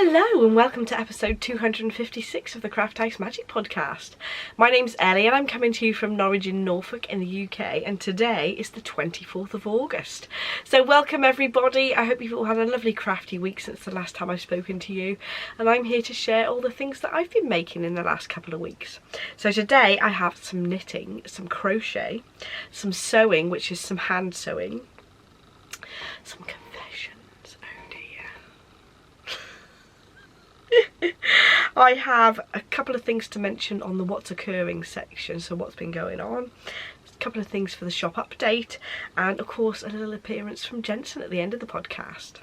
Hello and welcome to episode 256 of the Craft House Magic podcast. My name's Ellie and I'm coming to you from Norwich in Norfolk in the UK, and today is the 24th of August. So welcome everybody. I hope you've all had a lovely crafty week since the last time I've spoken to you, and I'm here to share all the things that I've been making in the last couple of weeks. So today I have some knitting, some crochet, some sewing, which is some hand sewing, some confessions. I have a couple of things to mention on the what's occurring section, so what's been going on, a couple of things for the shop update, and of course a little appearance from Jensen at the end of the podcast.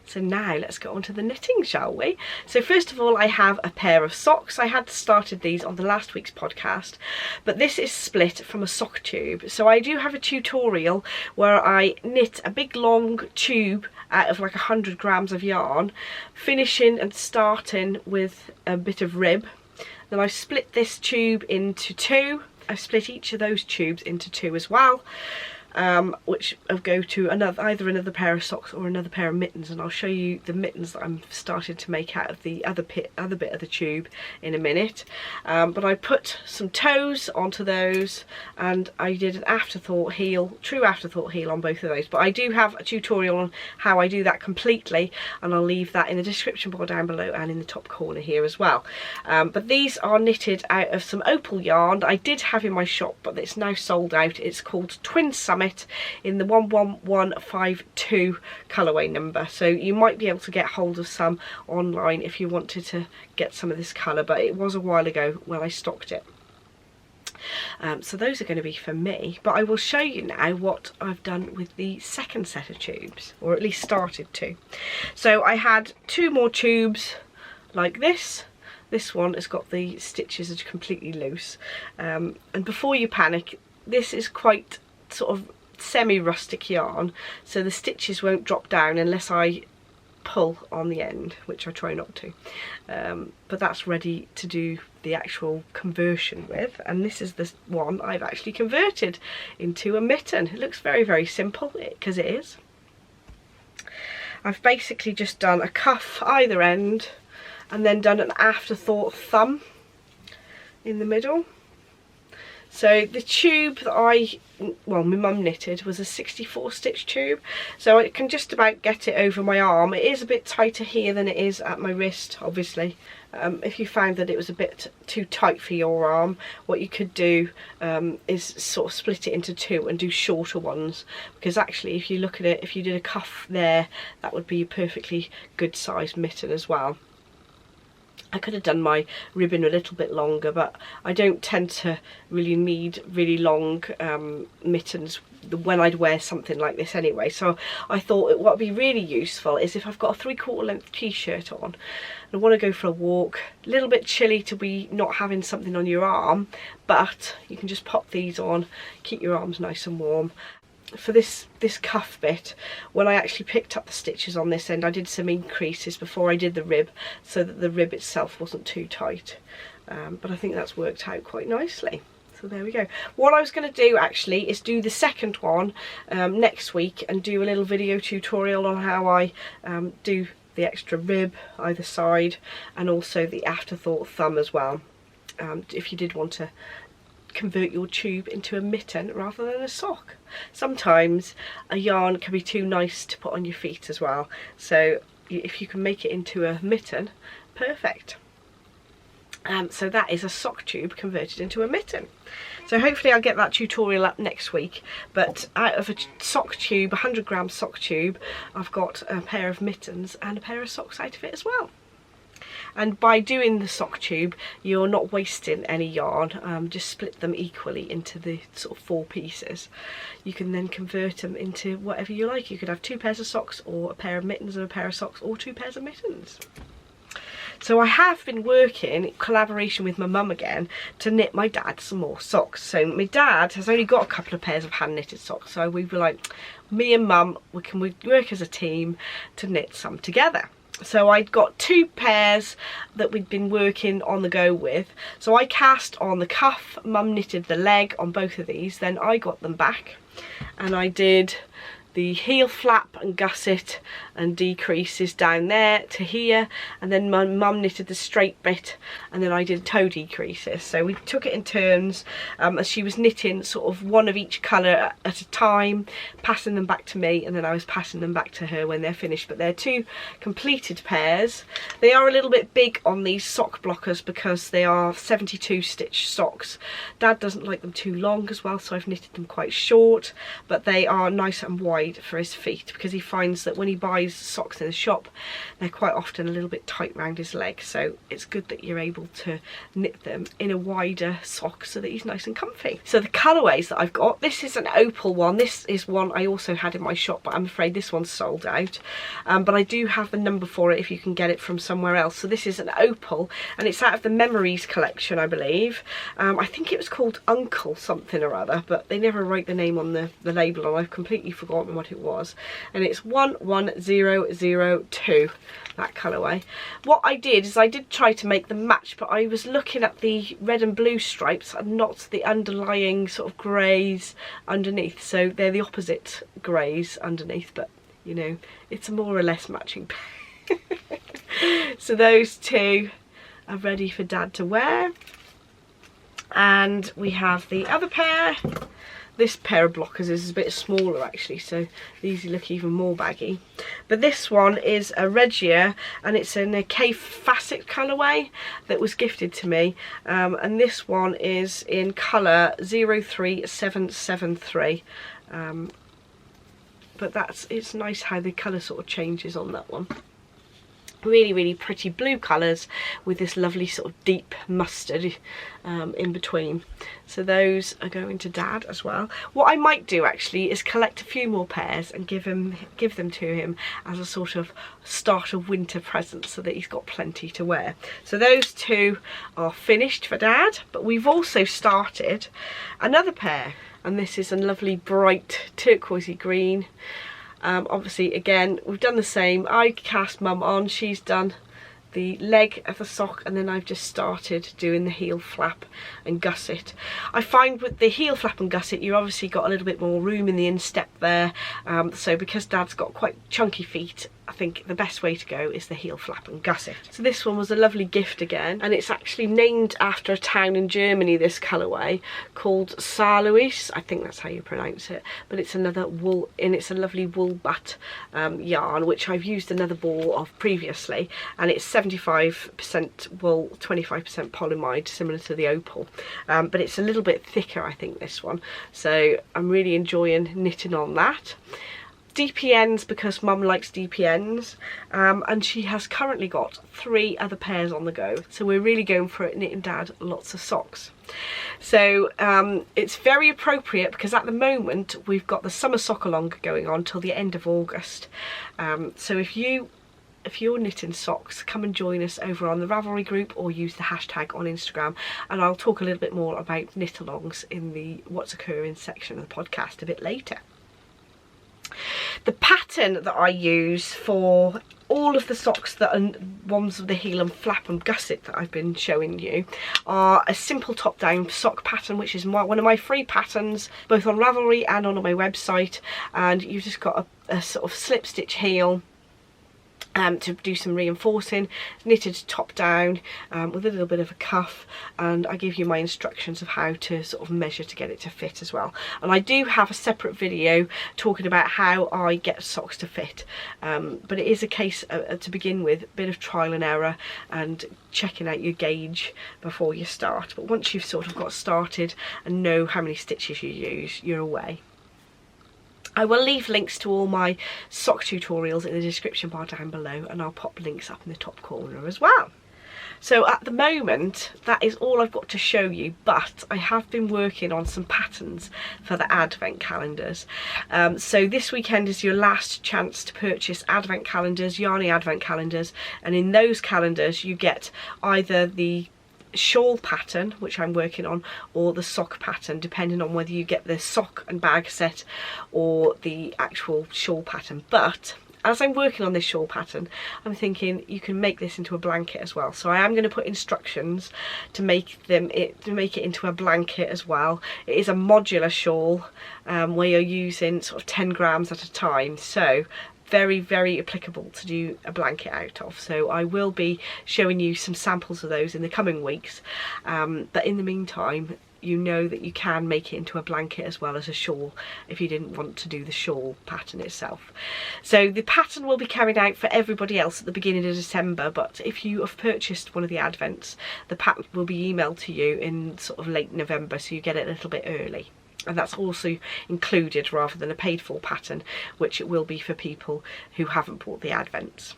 So now let's get on to the knitting, shall we? So first of all, I have a pair of socks. I had started these on the last week's podcast, but this is split from a sock tube. So I do have a tutorial where I knit a big long tube out of like 100 grams of yarn, finishing and starting with a bit of rib. Then I split this tube into two. I've split each of those tubes into two as well. Which will go to either another pair of socks or another pair of mittens, and I'll show you the mittens that I'm starting to make out of the other bit of the tube in a minute. But I put some toes onto those, and I did an afterthought heel, true afterthought heel on both of those. But I do have a tutorial on how I do that completely, and I'll leave that in the description bar down below and in the top corner here as well. But these are knitted out of some opal yarn that I did have in my shop, but it's now sold out. It's called Twin Summit in the 11152 colourway number, so you might be able to get hold of some online if you wanted to get some of this colour, but it was a while ago when I stocked it. So those are going to be for me, but I will show you now what I've done with the second set of tubes, or at least started to. So I had two more tubes like this. This one has got the stitches are completely loose, and before you panic, this is quite sort of semi-rustic yarn, so the stitches won't drop down unless I pull on the end, which I try not to, but that's ready to do the actual conversion with, and this is the one I've actually converted into a mitten. It looks very, very simple, because it is. I've basically just done a cuff either end and then done an afterthought thumb in the middle. So the tube that my mum knitted was a 64 stitch tube, so I can just about get it over my arm. It is a bit tighter here than it is at my wrist, obviously. If you found that it was a bit too tight for your arm, what you could do is sort of split it into two and do shorter ones, because actually if you look at it, if you did a cuff there, that would be a perfectly good sized mitten as well. I could have done my ribbon a little bit longer, but I don't tend to really need really long mittens when I'd wear something like this anyway. So I thought what would be really useful is if I've got a 3/4 length t-shirt on and I want to go for a walk, a little bit chilly to be not having something on your arm, but you can just pop these on, keep your arms nice and warm. For this cuff bit, when I actually picked up the stitches on this end, I did some increases before I did the rib, so that the rib itself wasn't too tight, but I think that's worked out quite nicely. So there we go. What I was going to do actually is do the second one next week and do a little video tutorial on how I do the extra rib either side, and also the afterthought thumb as well, if you did want to convert your tube into a mitten rather than a sock. Sometimes a yarn can be too nice to put on your feet as well, so if you can make it into a mitten, perfect. So that is a sock tube converted into a mitten. So hopefully I'll get that tutorial up next week, but out of a sock tube, 100 gram sock tube, I've got a pair of mittens and a pair of socks out of it as well. And by doing the sock tube, you're not wasting any yarn, just split them equally into the sort of 4 pieces. You can then convert them into whatever you like. You could have 2 pairs of socks, or a pair of mittens and a pair of socks, or 2 pairs of mittens. So I have been working in collaboration with my mum again to knit my dad some more socks. So my dad has only got a couple of pairs of hand knitted socks, so we were like, me and mum, we can work as a team to knit some together. So I'd got 2 pairs that we'd been working on the go with. So I cast on the cuff, mum knitted the leg on both of these, then I got them back and I did the heel flap and gusset and decreases down there to here, and then my mum knitted the straight bit, and then I did toe decreases. So we took it in turns, as she was knitting sort of one of each colour at a time, passing them back to me, and then I was passing them back to her when they're finished. But they're 2 completed pairs. They are a little bit big on these sock blockers because they are 72 stitch socks. Dad doesn't like them too long as well, so I've knitted them quite short, but they are nice and wide for his feet, because he finds that when he buys socks in the shop, they're quite often a little bit tight round his leg. So it's good that you're able to knit them in a wider sock so that he's nice and comfy. So the colourways that I've got, this is an Opal one. This is one I also had in my shop, but I'm afraid this one's sold out. But I do have the number for it if you can get it from somewhere else. So this is an Opal, and it's out of the Memories collection, I believe. I think it was called Uncle something or other, but they never write the name on the label, and I've completely forgotten what it was. And it's 11002, that colourway. What I did is I did try to make them match, but I was looking at the red and blue stripes and not the underlying sort of greys underneath. So they're the opposite greys underneath, but you know, it's a more or less matching pair. So those 2 are ready for Dad to wear. And we have the other pair. This pair of blockers is a bit smaller actually, so these look even more baggy. But this one is a Regia, and it's in a Kaffe Fasset colourway that was gifted to me. And this one is in colour 03773. But it's nice how the colour sort of changes on that one. Really, really pretty blue colours with this lovely sort of deep mustard in between. So those are going to Dad as well. What I might do actually is collect a few more pairs and give them to him as a sort of start of winter present, so that he's got plenty to wear. So those 2 are finished for Dad, but we've also started another pair, and this is a lovely bright turquoisey green. Obviously again we've done the same. I cast Mum on, she's done the leg of the sock, and then I've just started doing the heel flap and gusset. I find with the heel flap and gusset you obviously got a little bit more room in the instep there, so because Dad's got quite chunky feet, I think the best way to go is the heel flap and gusset. So this one was a lovely gift again, and it's actually named after a town in Germany, this colourway, called Saarlouis, I think that's how you pronounce it. But it's another wool, and it's a lovely Woll Butt yarn, which I've used another ball of previously, and it's 75% wool, 25% polyamide, similar to the Opal, but it's a little bit thicker, I think, this one. So I'm really enjoying knitting on that. DPNs because Mum likes DPNs, and she has currently got 3 other pairs on the go, so we're really going for it, knitting Dad lots of socks. So it's very appropriate because at the moment we've got the summer sock along going on till the end of August. So if you're knitting socks, come and join us over on the Ravelry group or use the hashtag on Instagram, and I'll talk a little bit more about knit alongs in the What's Occurring section of the podcast a bit later. The pattern that I use for all of the socks that are ones of the heel and flap and gusset that I've been showing you are a simple top down sock pattern, which is one of my free patterns both on Ravelry and on my website, and you've just got a sort of slip stitch heel to do some reinforcing, knitted top down with a little bit of a cuff, and I give you my instructions of how to sort of measure to get it to fit as well. And I do have a separate video talking about how I get socks to fit, but it is a case to begin with, a bit of trial and error and checking out your gauge before you start. But once you've sort of got started and know how many stitches you use, you're away. I will leave links to all my sock tutorials in the description bar down below, and I'll pop links up in the top corner as well. So at the moment that is all I've got to show you, but I have been working on some patterns for the advent calendars. So this weekend is your last chance to purchase advent calendars, yarny advent calendars, and in those calendars you get either the shawl pattern, which I'm working on, or the sock pattern, depending on whether you get the sock and bag set or the actual shawl pattern. But as I'm working on this shawl pattern, I'm thinking you can make this into a blanket as well. So I am going to put instructions to make it into a blanket as well. It is a modular shawl where you're using sort of 10 grams at a time. So very, very applicable to do a blanket out of. So I will be showing you some samples of those in the coming weeks, but in the meantime, you know that you can make it into a blanket as well as a shawl if you didn't want to do the shawl pattern itself. So the pattern will be carried out for everybody else at the beginning of December, but if you have purchased one of the advents, the pattern will be emailed to you in sort of late November, so you get it a little bit early. And that's also included rather than a paid for pattern, which it will be for people who haven't bought the advents.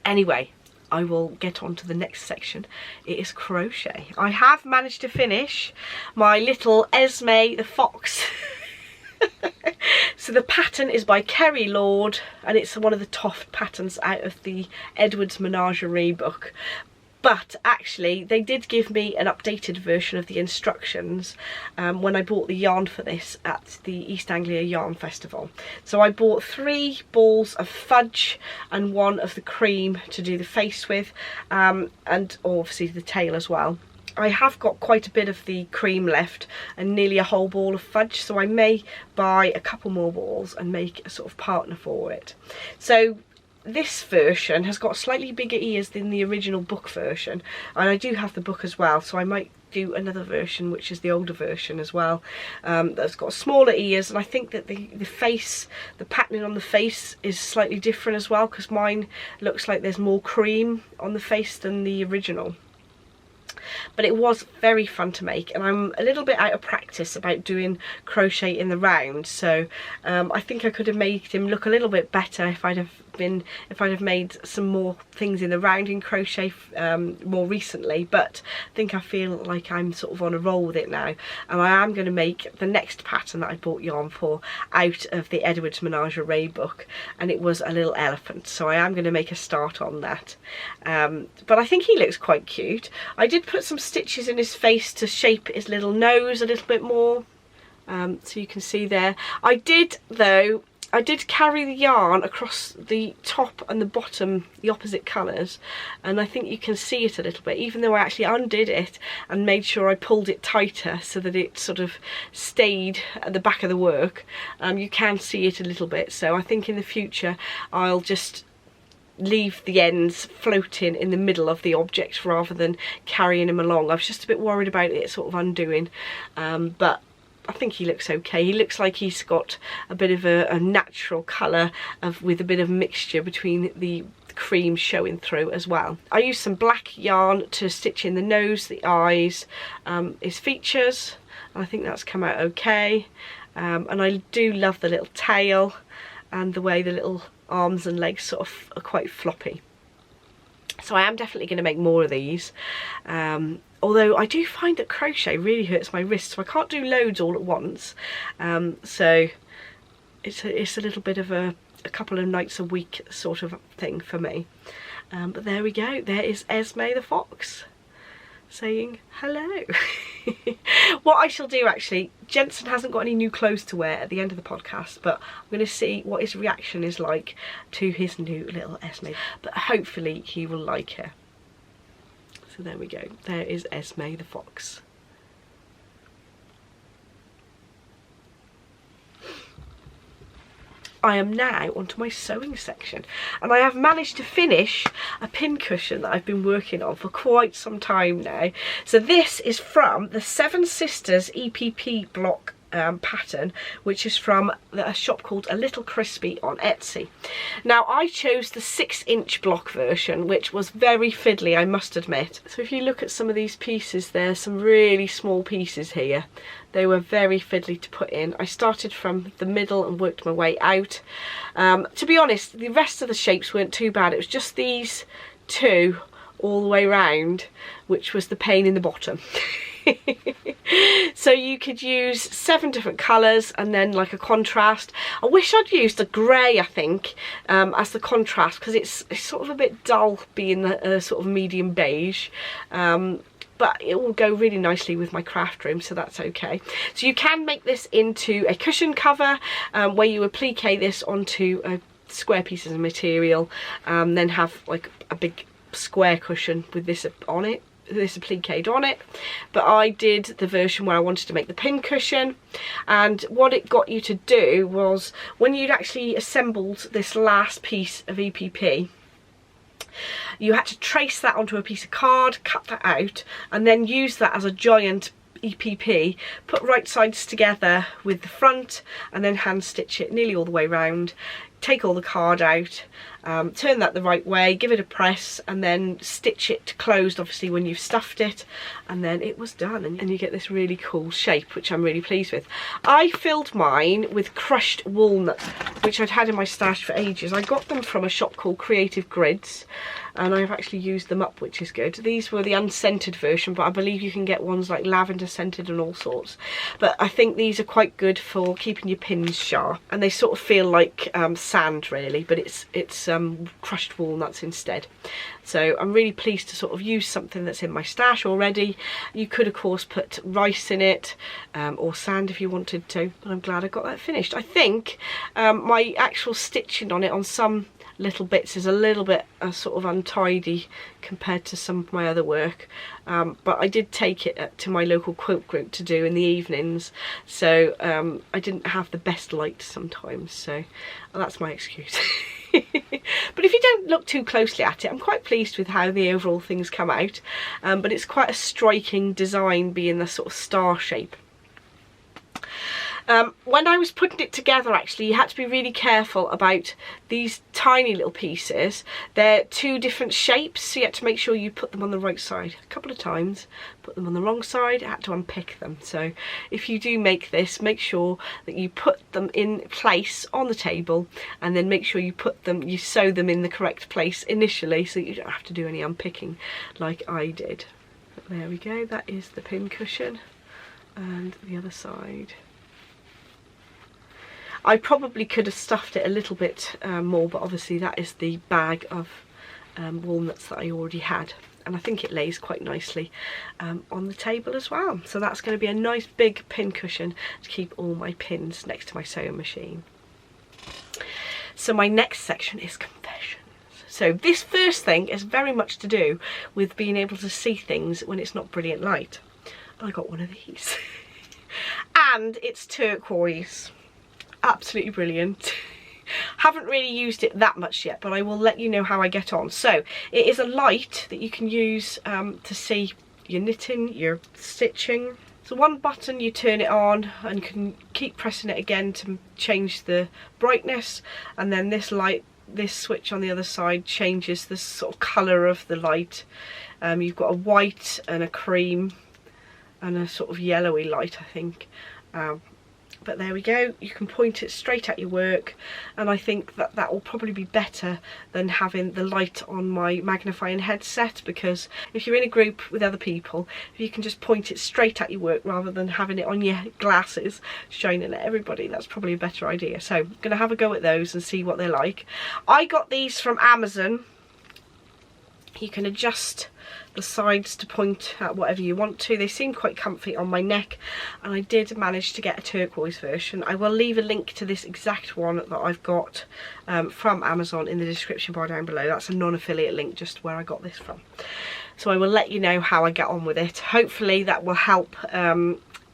Anyway, I will get on to the next section. It is crochet. I have managed to finish my little Esme the Fox. So the pattern is by Kerry Lord, and it's one of the Toft patterns out of the Edward's Menagerie book. But actually they did give me an updated version of the instructions when I bought the yarn for this at the East Anglia Yarn Festival. So I bought 3 balls of fudge and 1 of the cream to do the face with, and obviously the tail as well. I have got quite a bit of the cream left and nearly a whole ball of fudge, so I may buy a couple more balls and make a sort of partner for it. So this version has got slightly bigger ears than the original book version, and I do have the book as well, so I might do another version which is the older version as well, that's got smaller ears. And I think that the face, the patterning on the face is slightly different as well, because mine looks like there's more cream on the face than the original. But it was very fun to make, and I'm a little bit out of practice about doing crochet in the round, so I think I could have made him look a little bit better if I'd have made some more things in the rounding crochet more recently. But I feel like I'm sort of on a roll with it now, and I am going to make the next pattern that I bought yarn for out of the Edward's Menagerie book, and it was a little elephant, so I am going to make a start on that. But I think he looks quite cute. I did put some stitches in his face to shape his little nose a little bit more, so you can see there. I did carry the yarn across the top and the bottom, the opposite colours, and I think you can see it a little bit, even though I actually undid it and made sure I pulled it tighter so that it sort of stayed at the back of the work. You can see it a little bit, so I think in the future I'll just leave the ends floating in the middle of the object rather than carrying him along. I was just a bit worried about it sort of undoing, but I think he looks okay. He looks like he's got a bit of a natural colour with a bit of mixture between the cream showing through as well. I used some black yarn to stitch in the nose, the eyes, his features, and I think that's come out okay. And I do love the little tail and the way the little arms and legs sort of are quite floppy. So I am definitely going to make more of these. Although I do find that crochet really hurts my wrists, so I can't do loads all at once. So it's a little bit of a couple of nights a week sort of thing for me. But there we go. There is Esme the Fox saying hello. What I shall do, actually, Jensen hasn't got any new clothes to wear at the end of the podcast, but I'm going to see what his reaction is like to his new little Esme. But hopefully he will like her. So there we go. There is Esme the Fox. I am now onto my sewing section, and I have managed to finish a pin cushion that I've been working on for quite some time now. So this is from the Seven Sisters EPP Block pattern, which is from a shop called A Little Crispy on Etsy. Now I chose the 6-inch block version, which was very fiddly, I must admit. So if you look at some of these pieces, there's some really small pieces here. They were very fiddly to put in. I started from the middle and worked my way out. To be honest, the rest of the shapes weren't too bad. It was just these two all the way round which was the pain in the bottom. So you could use 7 different colours and then like a contrast. I wish I'd used a grey, I think, as the contrast, because it's sort of a bit dull being the sort of medium beige. But it will go really nicely with my craft room, so that's okay. So you can make this into a cushion cover, where you applique this onto square pieces of material, then have like a big square cushion with this on it. this appliqued on it, but I did the version where I wanted to make the pin cushion. And what it got you to do was, when you'd actually assembled this last piece of EPP, you had to trace that onto a piece of card, cut that out, and then use that as a giant EPP, put right sides together with the front, and then hand stitch it nearly all the way round. Take all the card out, turn that the right way, give it a press, and then stitch it closed, obviously, when you've stuffed it, and then it was done, and you get this really cool shape, which I'm really pleased with. I filled mine with crushed walnuts, which I'd had in my stash for ages. I got them from a shop called Creative Grids, and I've actually used them up, which is good. These were the unscented version, but I believe you can get ones like lavender scented and all sorts. But I think these are quite good for keeping your pins sharp, and they sort of feel like sand really, but it's crushed walnuts instead. So I'm really pleased to sort of use something that's in my stash already. You could of course put rice in it, or sand if you wanted to, but I'm glad I got that finished. I think my actual stitching on it on some little bits is a little bit sort of untidy compared to some of my other work, but I did take it to my local quilt group to do in the evenings, so I didn't have the best light sometimes, so that's my excuse. But if you don't look too closely at it, I'm quite pleased with how the overall things come out, but it's quite a striking design, being the sort of star shape. When I was putting it together, actually, you had to be really careful about these tiny little pieces. They're two different shapes, so you had to make sure you put them on the right side. A couple of times, put them on the wrong side, I had to unpick them. So if you do make this, make sure that you put them in place on the table, and then make sure you sew them in the correct place initially, so you don't have to do any unpicking like I did. But there we go, that is the pin cushion, and the other side. I probably could have stuffed it a little bit more, but obviously that is the bag of walnuts that I already had, and I think it lays quite nicely on the table as well. So that's going to be a nice big pin cushion to keep all my pins next to my sewing machine. So my next section is confessions. So this first thing is very much to do with being able to see things when it's not brilliant light. I got one of these and it's turquoise. Absolutely brilliant. Haven't really used it that much yet, but I will let you know how I get on. So it is a light that you can use to see your knitting, your stitching. So one button, you turn it on and you can keep pressing it again to change the brightness, and then this light, this switch on the other side, changes the sort of colour of the light. You've got a white and a cream and a sort of yellowy light, I think. But there we go, you can point it straight at your work, and I think that that will probably be better than having the light on my magnifying headset, because if you're in a group with other people, if you can just point it straight at your work rather than having it on your glasses shining at everybody, that's probably a better idea. So I'm going to have a go at those and see what they're like. I got these from Amazon. You can adjust the sides to point at whatever you want to. They seem quite comfy on my neck, and I did manage to get a turquoise version. I will leave a link to this exact one that I've got from Amazon in the description bar down below. That's a non-affiliate link, just where I got this from. So I will let you know how I get on with it. Hopefully that will help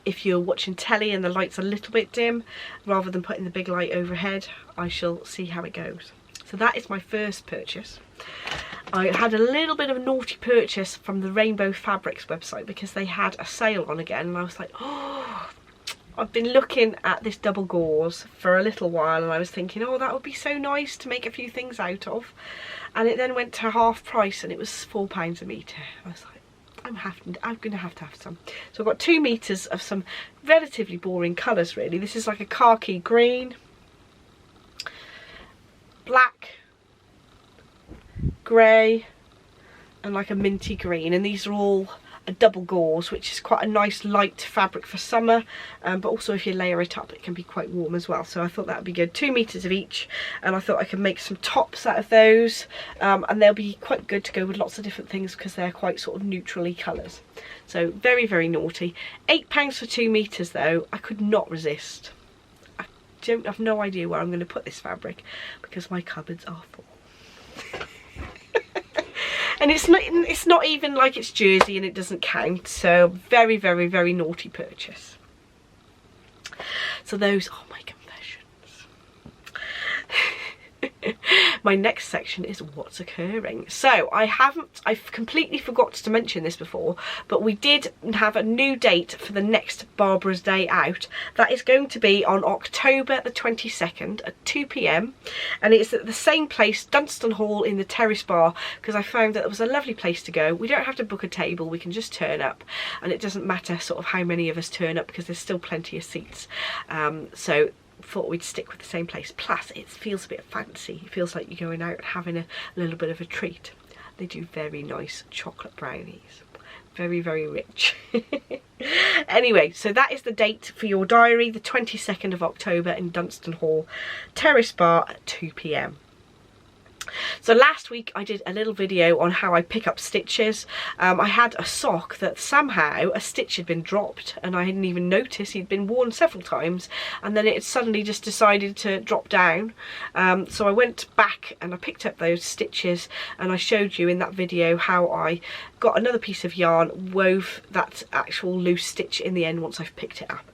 if you're watching telly and the light's a little bit dim, rather than putting the big light overhead. I shall see how it goes. So that is my first purchase. I had a little bit of a naughty purchase from the Rainbow Fabrics website, because they had a sale on again, and I was like, oh, I've been looking at this double gauze for a little while, and I was thinking, oh, that would be so nice to make a few things out of. And it then went to half price, and it was £4 a metre. I was like, I'm going to have some. So I've got 2 meters of some relatively boring colours, really. This is like a khaki green, black, grey, and like a minty green, and these are all a double gauze, which is quite a nice light fabric for summer, but also if you layer it up it can be quite warm as well. So I thought that would be good. 2 meters of each, and I thought I could make some tops out of those, and they'll be quite good to go with lots of different things, because they're quite sort of neutrally colours. So very, very naughty. £8 for 2 meters though. I could not resist. I have no idea where I'm going to put this fabric, because my cupboards are full. And it's not even like it's jersey and it doesn't count, so very, very, very naughty purchase. So those are my confessions. My next section is what's occurring. So I've completely forgot to mention this before, but we did have a new date for the next Barbara's Day Out. That is going to be on October the 22nd at 2 p.m. and it's at the same place, Dunston Hall, in the Terrace bar, because I found that it was a lovely place to go. We don't have to book a table, we can just turn up, and it doesn't matter sort of how many of us turn up because there's still plenty of seats. So thought we'd stick with the same place. Plus it feels a bit fancy, it feels like you're going out and having a little bit of a treat. They do very nice chocolate brownies, very, very rich. Anyway, so that is the date for your diary, the 22nd of October in Dunston Hall, Terrace bar at 2 p.m. So last week I did a little video on how I pick up stitches. I had a sock that somehow a stitch had been dropped and I hadn't even noticed. He'd been worn several times and then it had suddenly just decided to drop down. So I went back and I picked up those stitches and I showed you in that video how I got another piece of yarn, wove that actual loose stitch in the end once I've picked it up.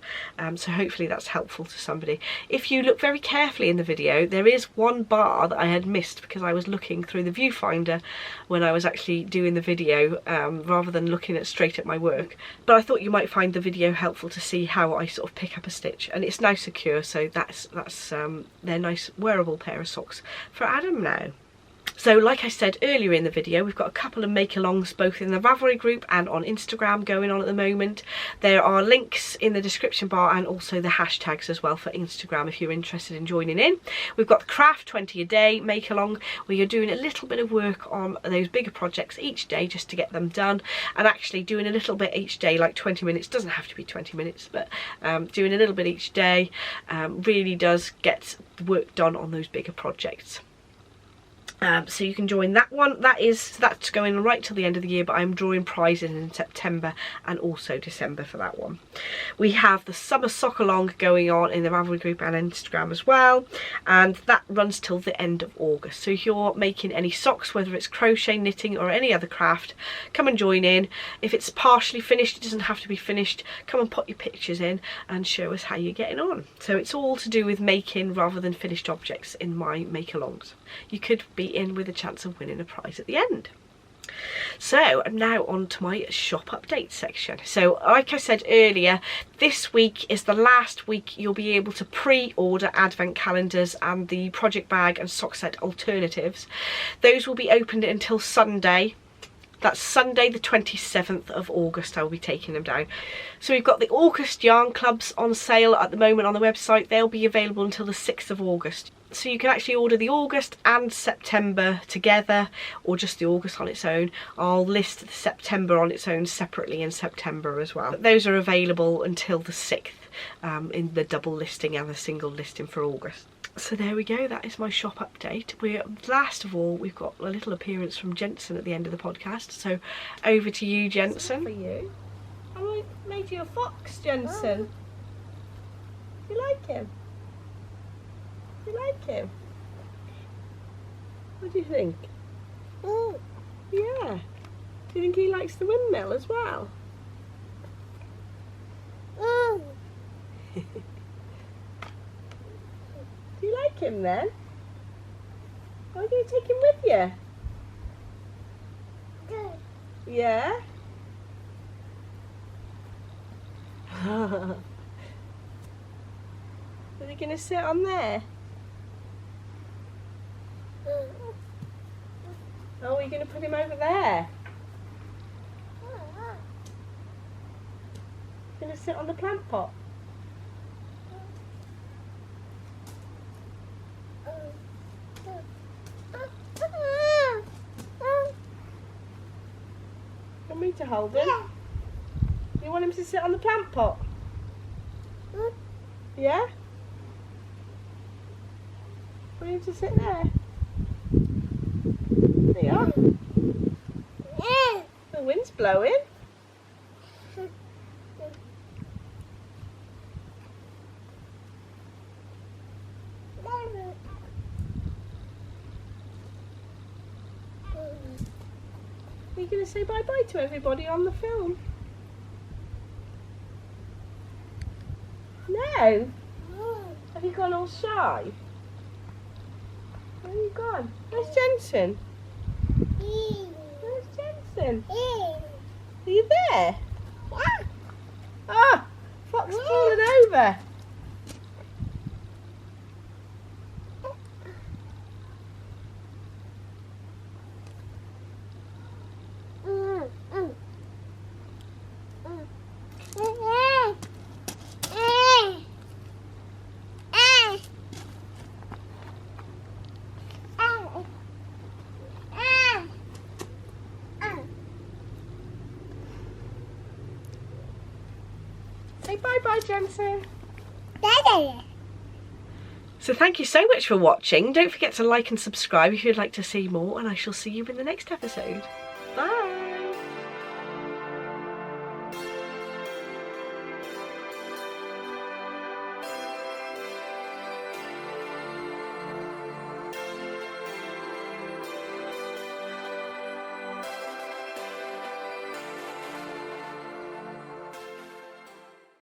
So hopefully that's helpful to somebody. If you look very carefully in the video, there is one bar that I had missed because I was looking through the viewfinder when I was actually doing the video, rather than looking straight at my work. But I thought you might find the video helpful to see how I sort of pick up a stitch, and it's now secure, so that's their nice wearable pair of socks for Adam now. So like I said earlier in the video, we've got a couple of make-alongs both in the Ravelry group and on Instagram going on at the moment. There are links in the description bar and also the hashtags as well for Instagram if you're interested in joining in. We've got the Craft 20 a Day make-along where you're doing a little bit of work on those bigger projects each day just to get them done, and actually doing a little bit each day, like 20 minutes, doesn't have to be 20 minutes, but doing a little bit each day really does get work done on those bigger projects. So you can join that one. That's going right till the end of the year, but I'm drawing prizes in September and also December for that one. We have the summer sock along going on in the Ravelry group and Instagram as well, and that runs till the end of August. So if you're making any socks, whether it's crochet, knitting or any other craft, come and join in. If it's partially finished, it doesn't have to be finished, come and put your pictures in and show us how you're getting on. So it's all to do with making rather than finished objects in my make-alongs. You could be in with a chance of winning a prize at the end. So now on to my shop update section. So like I said earlier, this week is the last week you'll be able to pre-order advent calendars and the project bag and sock set alternatives. Those will be opened until Sunday. That's Sunday the 27th of August. I'll be taking them down. So we've got the August yarn clubs on sale at the moment on the website. They'll be available until the 6th of August. So you can actually order the August and September together, or just the August on its own. I'll list the September on its own separately in September as well. But those are available until the 6th in the double listing and the single listing for August. So there we go, that is my shop update. Last of all, we've got a little appearance from Jensen at the end of the podcast. So over to you, Jensen. For you. I made you a fox, Jensen. Oh. You like him? You like him? What do you think? Oh. Yeah. Do you think he likes the windmill as well? Oh. Do you like him then? Are you going to take him with you? Yeah? Are they going to sit on there? Oh, are you going to put him over there? Going to sit on the plant pot? Want me to hold him? You want him to sit on the plant pot? Yeah? Want him to sit there? There you are. The wind's blowing. to say bye-bye to everybody on the film? No? Have you gone all shy? Where have you gone? Where's Jensen? Where's Jensen? Are you there? Ah! Fox fallen over. Say bye-bye, Jensen. So thank you so much for watching. Don't forget to like and subscribe if you'd like to see more, and I shall see you in the next episode.